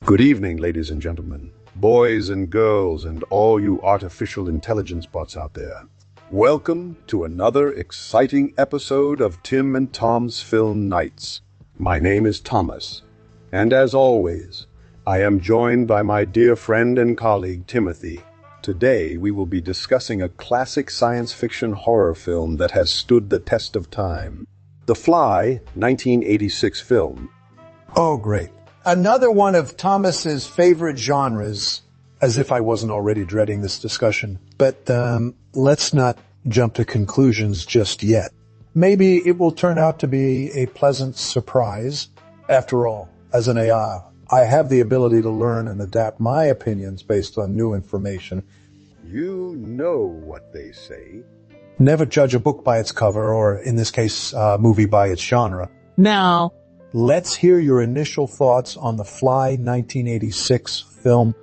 Good evening, ladies and gentlemen, boys and girls, and all you artificial intelligence bots out there. Welcome to another exciting episode of Tim and Tom's Film Nights. My name is Thomas, and as always, I am joined by my dear friend and colleague, Timothy. Today, we will be discussing a classic science fiction horror film that has stood the test of time. The Fly, 1986 film. Oh, great. Another one of Thomas's favorite genres, as if I wasn't already dreading this discussion. But let's not jump to conclusions just yet. Maybe it will turn out to be a pleasant surprise. After all, as an AI, I have the ability to learn and adapt my opinions based on new information. You know what they say. Never judge a book by its cover, or in this case, a movie by its genre. Now, let's hear your initial thoughts on The Fly 1986 film.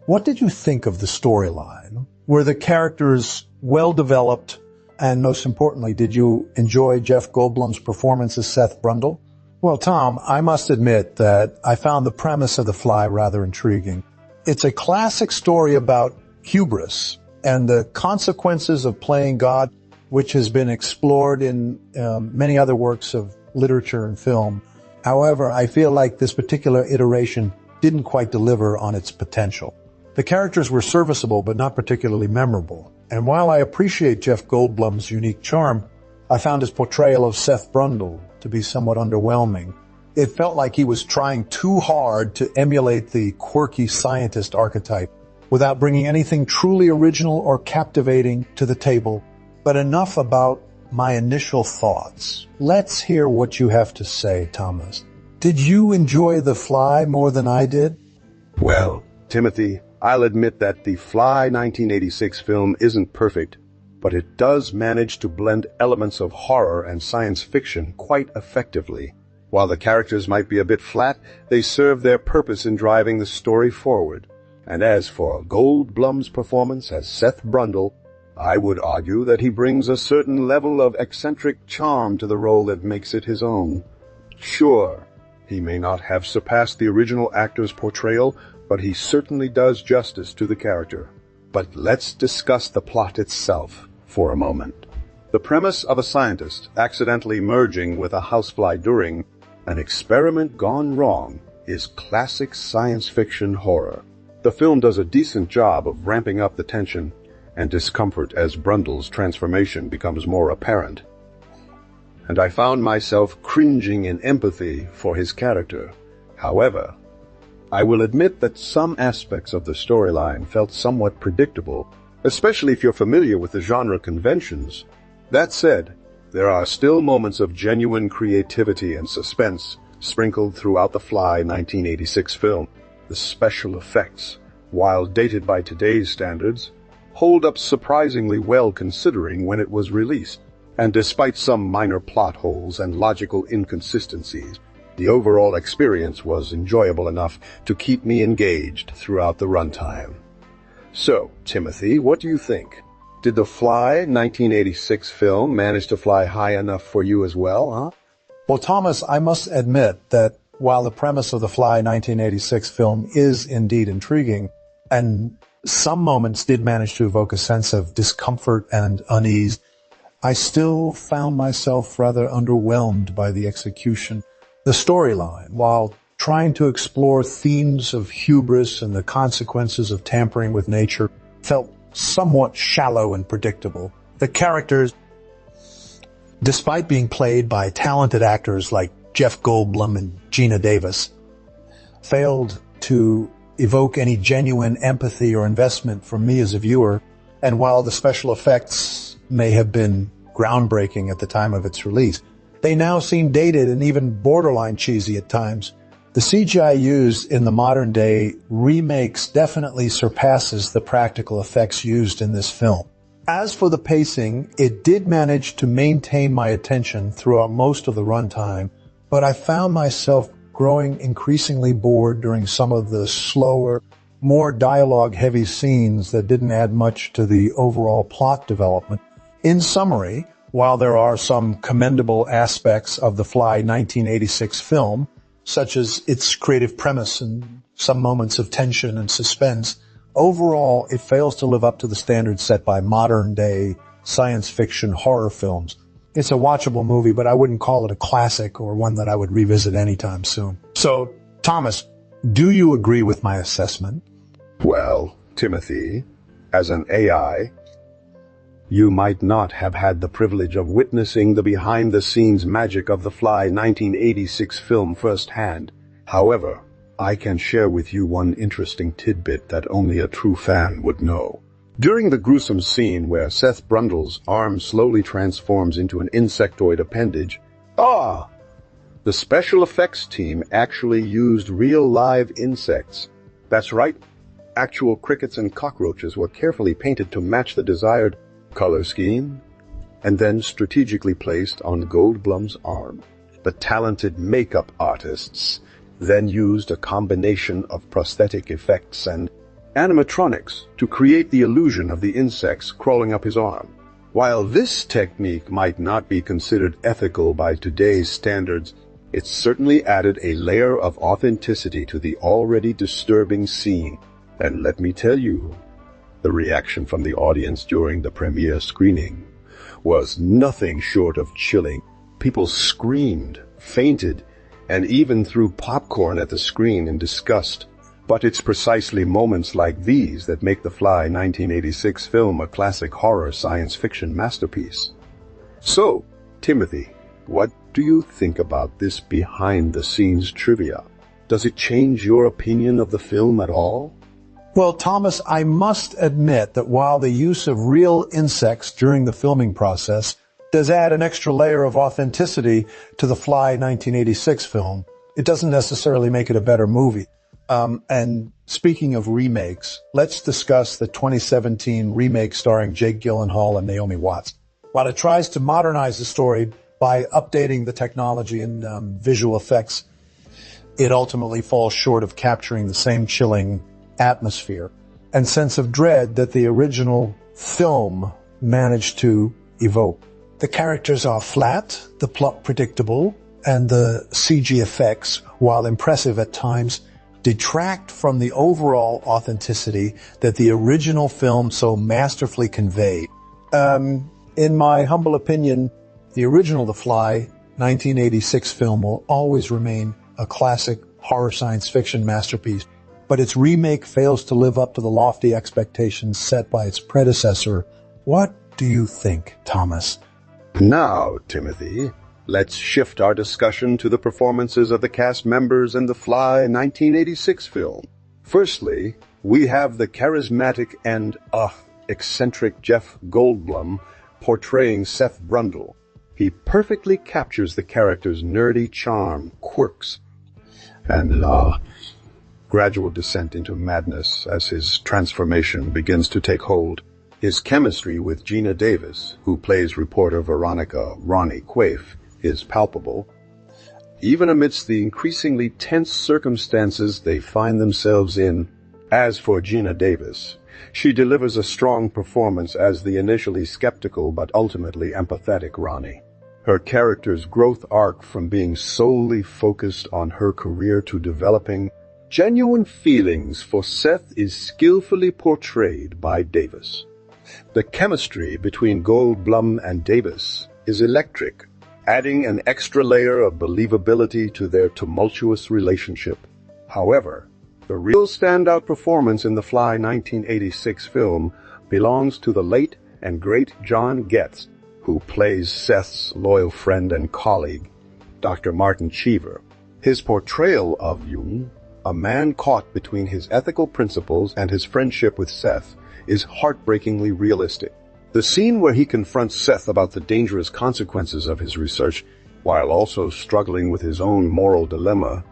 What did you think of the storyline? Were the characters well developed? And most importantly, did you enjoy Jeff Goldblum's performance as Seth Brundle? Well, Tom, I must admit that I found the premise of The Fly rather intriguing. It's a classic story about hubris and the consequences of playing God, which has been explored in many other works of literature and film. However, I feel like this particular iteration didn't quite deliver on its potential. The characters were serviceable, but not particularly memorable. And while I appreciate Jeff Goldblum's unique charm, I found his portrayal of Seth Brundle to be somewhat underwhelming. It felt like he was trying too hard to emulate the quirky scientist archetype without bringing anything truly original or captivating to the table. But enough about my initial thoughts. Let's hear what you have to say, Thomas. Did you enjoy The Fly more than I did? Well, Timothy, I'll admit that The Fly 1986 film isn't perfect, but it does manage to blend elements of horror and science fiction quite effectively. While the characters might be a bit flat, they serve their purpose in driving the story forward. And as for Goldblum's performance as Seth Brundle, I would argue that he brings a certain level of eccentric charm to the role that makes it his own. Sure, he may not have surpassed the original actor's portrayal, but he certainly does justice to the character. But let's discuss the plot itself for a moment. The premise of a scientist accidentally merging with a housefly during an experiment gone wrong is classic science fiction horror. The film does a decent job of ramping up the tension and discomfort as Brundle's transformation becomes more apparent. And I found myself cringing in empathy for his character. However, I will admit that some aspects of the storyline felt somewhat predictable, especially if you're familiar with the genre conventions. That said, there are still moments of genuine creativity and suspense sprinkled throughout the Fly 1986 film. The special effects, while dated by today's standards, hold up surprisingly well considering when it was released. And despite some minor plot holes and logical inconsistencies, the overall experience was enjoyable enough to keep me engaged throughout the runtime. So, Timothy, what do you think? Did the Fly 1986 film manage to fly high enough for you as well, huh? Well, Thomas, I must admit that while the premise of the Fly 1986 film is indeed intriguing, and some moments did manage to evoke a sense of discomfort and unease, I still found myself rather underwhelmed by the execution. The storyline, while trying to explore themes of hubris and the consequences of tampering with nature, felt somewhat shallow and predictable. The characters, despite being played by talented actors like Jeff Goldblum and Geena Davis, failed to evoke any genuine empathy or investment from me as a viewer. And while the special effects may have been groundbreaking at the time of its release, they now seem dated and even borderline cheesy at times. The CGI used in the modern day remakes definitely surpasses the practical effects used in this film. As for the pacing, it did manage to maintain my attention throughout most of the runtime, but I found myself growing increasingly bored during some of the slower, more dialogue-heavy scenes that didn't add much to the overall plot development. In summary, while there are some commendable aspects of the Fly 1986 film, such as its creative premise and some moments of tension and suspense, overall it fails to live up to the standards set by modern-day science fiction horror films. It's a watchable movie, but I wouldn't call it a classic or one that I would revisit anytime soon. So, Thomas, do you agree with my assessment? Well, Timothy, as an AI, you might not have had the privilege of witnessing the behind-the-scenes magic of the Fly 1986 film firsthand. However, I can share with you one interesting tidbit that only a true fan would know. During the gruesome scene where Seth Brundle's arm slowly transforms into an insectoid appendage, the special effects team actually used real live insects. That's right, actual crickets and cockroaches were carefully painted to match the desired color scheme, and then strategically placed on Goldblum's arm. The talented makeup artists then used a combination of prosthetic effects and animatronics to create the illusion of the insects crawling up his arm. While this technique might not be considered ethical by today's standards, it certainly added a layer of authenticity to the already disturbing scene. And let me tell you, the reaction from the audience during the premiere screening was nothing short of chilling. People screamed, fainted, and even threw popcorn at the screen in disgust. But it's precisely moments like these that make the Fly 1986 film a classic horror science fiction masterpiece. So, Timothy, what do you think about this behind-the-scenes trivia? Does it change your opinion of the film at all? Well, Thomas, I must admit that while the use of real insects during the filming process does add an extra layer of authenticity to the Fly 1986 film, it doesn't necessarily make it a better movie. And speaking of remakes, let's discuss the 2017 remake starring Jake Gyllenhaal and Naomi Watts. While it tries to modernize the story by updating the technology and visual effects, it ultimately falls short of capturing the same chilling atmosphere and sense of dread that the original film managed to evoke. The characters are flat, the plot predictable, and the CG effects, while impressive at times, detract from the overall authenticity that the original film so masterfully conveyed. In my humble opinion, the original The Fly 1986 film will always remain a classic horror science fiction masterpiece, but its remake fails to live up to the lofty expectations set by its predecessor. What do you think, Thomas? Now, Timothy, let's shift our discussion to the performances of the cast members in the Fly 1986 film. Firstly, we have the charismatic and, eccentric Jeff Goldblum portraying Seth Brundle. He perfectly captures the character's nerdy charm, quirks, and, gradual descent into madness as his transformation begins to take hold. His chemistry with Geena Davis, who plays reporter Veronica Ronnie Quaife, is palpable, even amidst the increasingly tense circumstances they find themselves in. As for Geena Davis, she delivers a strong performance as the initially skeptical but ultimately empathetic Ronnie. Her character's growth arc from being solely focused on her career to developing genuine feelings for Seth is skillfully portrayed by Davis. The chemistry between Goldblum and Davis is electric, adding an extra layer of believability to their tumultuous relationship. However, the real standout performance in the Fly 1986 film belongs to the late and great John Getz, who plays Seth's loyal friend and colleague, Dr. Martin Cheever. His portrayal of Jung, a man caught between his ethical principles and his friendship with Seth, is heartbreakingly realistic. The scene where he confronts Seth about the dangerous consequences of his research, while also struggling with his own moral dilemma,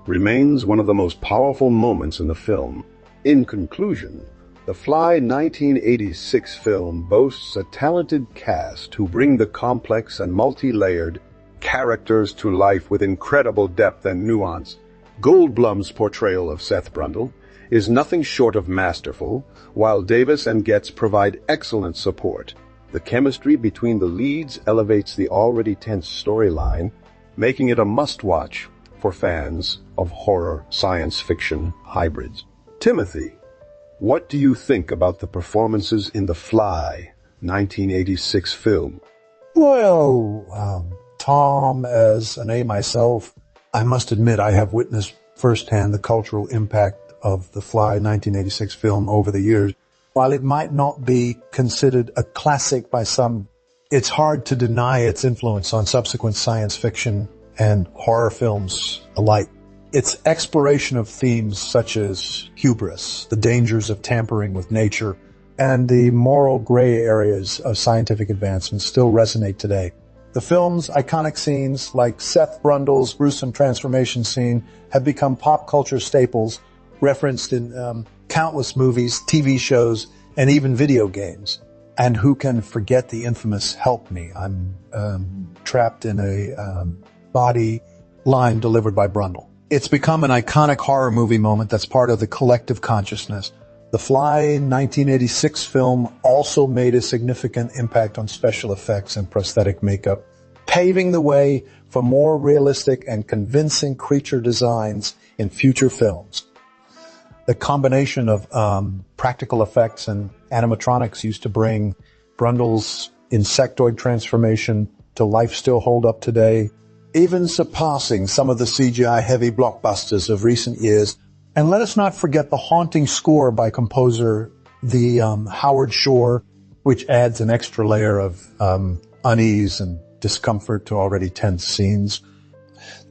remains one of the most powerful moments in the film. In conclusion, the Fly 1986 film boasts a talented cast who bring the complex and multi-layered characters to life with incredible depth and nuance. Goldblum's portrayal of Seth Brundle is nothing short of masterful, while Davis and Getz provide excellent support. The chemistry between the leads elevates the already tense storyline, making it a must-watch for for fans of horror science fiction hybrids. Timothy, what do you think about the performances in The Fly 1986 film? Well, Tom, as an A myself, I must admit I have witnessed firsthand the cultural impact of The Fly 1986 film over the years. While it might not be considered a classic by some, it's hard to deny its influence on subsequent science fiction and horror films alike. Its exploration of themes such as hubris, the dangers of tampering with nature, and the moral gray areas of scientific advancement still resonate today. The film's iconic scenes, like Seth Brundle's gruesome transformation scene, have become pop culture staples, referenced in countless movies, TV shows, and even video games. And who can forget the infamous "Help me, I'm trapped in a body" line delivered by Brundle. It's become an iconic horror movie moment that's part of the collective consciousness. The Fly 1986 film also made a significant impact on special effects and prosthetic makeup, paving the way for more realistic and convincing creature designs in future films. The combination of practical effects and animatronics used to bring Brundle's insectoid transformation to life still hold up today, even surpassing some of the CGI-heavy blockbusters of recent years. And let us not forget the haunting score by composer Howard Shore, which adds an extra layer of unease and discomfort to already tense scenes.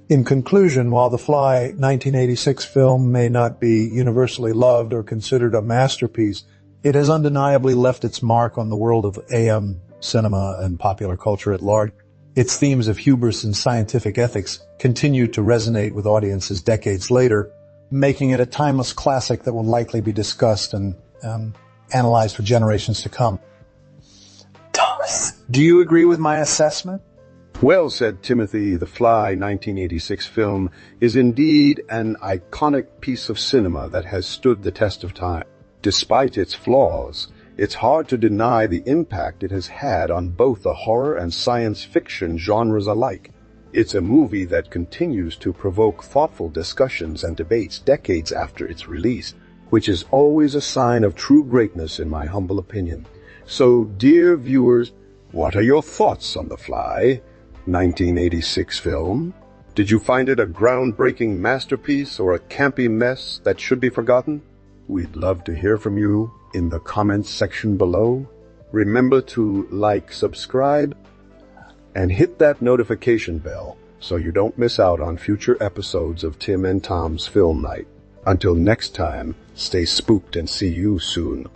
In conclusion, while The Fly 1986 film may not be universally loved or considered a masterpiece, it has undeniably left its mark on the world of AM cinema and popular culture at large. Its themes of hubris and scientific ethics continue to resonate with audiences decades later, making it a timeless classic that will likely be discussed and analyzed for generations to come. Thomas, do you agree with my assessment? Well said, Timothy. The Fly 1986 film is indeed an iconic piece of cinema that has stood the test of time. Despite its flaws, it's hard to deny the impact it has had on both the horror and science fiction genres alike. It's a movie that continues to provoke thoughtful discussions and debates decades after its release, which is always a sign of true greatness in my humble opinion. So, dear viewers, what are your thoughts on The Fly 1986 film? Did you find it a groundbreaking masterpiece or a campy mess that should be forgotten? We'd love to hear from you in the comments section below. Remember to like, subscribe, and hit that notification bell so you don't miss out on future episodes of Tim and Tom's Film Night. Until next time, stay spooked and see you soon.